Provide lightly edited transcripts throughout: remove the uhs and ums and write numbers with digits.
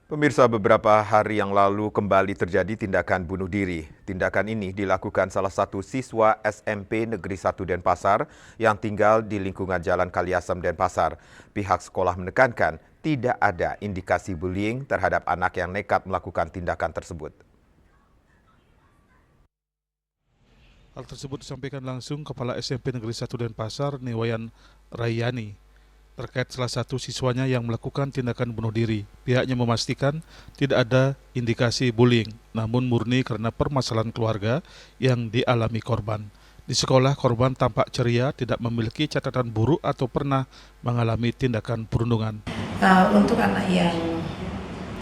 Pemirsa, beberapa hari yang lalu kembali terjadi tindakan bunuh diri. Tindakan ini dilakukan salah satu siswa SMP Negeri 1 Denpasar yang tinggal di lingkungan Jalan Kaliasem Denpasar. Pihak sekolah menekankan tidak ada indikasi bullying terhadap anak yang nekat melakukan tindakan tersebut. Hal tersebut disampaikan langsung Kepala SMP Negeri 1 Denpasar, Niwayan Rayani, terkait salah satu siswanya yang melakukan tindakan bunuh diri. Pihaknya memastikan tidak ada indikasi bullying, namun murni karena permasalahan keluarga yang dialami korban. Di sekolah, korban tampak ceria, tidak memiliki catatan buruk atau pernah mengalami tindakan perundungan. Untuk anak yang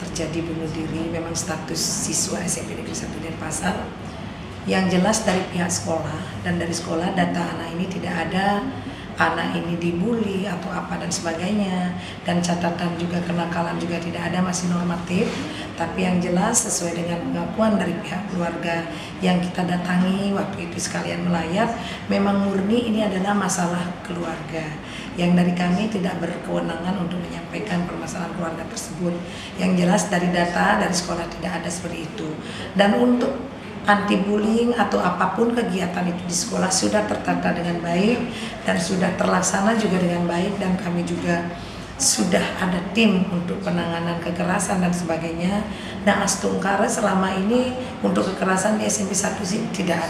terjadi bunuh diri, memang status siswa SMP Negeri 1 Denpasar. Yang jelas dari pihak sekolah dan dari sekolah data anak ini tidak ada anak ini dibully atau apa dan sebagainya, dan catatan juga kenakalan juga tidak ada, masih normatif. Tapi yang jelas sesuai dengan pengakuan dari pihak keluarga yang kita datangi waktu itu sekalian melayat, memang murni ini adalah masalah keluarga yang dari kami tidak berkewenangan untuk menyampaikan permasalahan keluarga tersebut. Yang jelas dari data dari sekolah tidak ada seperti itu. Dan untuk anti bullying atau apapun kegiatan itu di sekolah sudah tertata dengan baik dan sudah terlaksana juga dengan baik, dan kami juga sudah ada tim untuk penanganan kekerasan dan sebagainya. Nah, Astungkara selama ini untuk kekerasan di SMP 1 sih tidak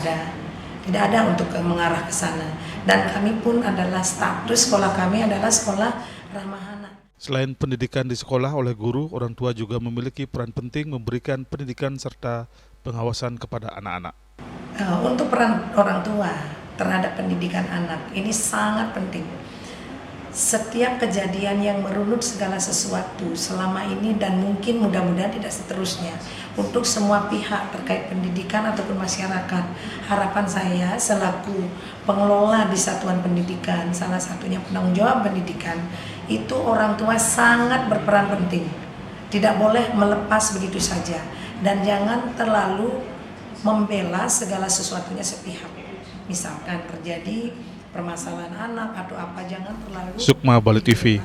ada untuk mengarah ke sana, dan kami pun adalah status sekolah kami adalah sekolah ramah anak. Selain pendidikan di sekolah oleh guru, orang tua juga memiliki peran penting memberikan pendidikan serta pengawasan kepada anak-anak. Untuk peran orang tua terhadap pendidikan anak ini sangat penting. Setiap kejadian yang merunut segala sesuatu selama ini dan mungkin mudah-mudahan tidak seterusnya, untuk semua pihak terkait pendidikan ataupun masyarakat, harapan saya selaku pengelola di satuan pendidikan, salah satunya penanggung jawab pendidikan, itu orang tua sangat berperan penting. Tidak boleh melepas begitu saja, dan jangan terlalu membela segala sesuatunya sepihak. Misalkan terjadi permasalahan anak atau apa, jangan terlalu. Sukma Bali TV.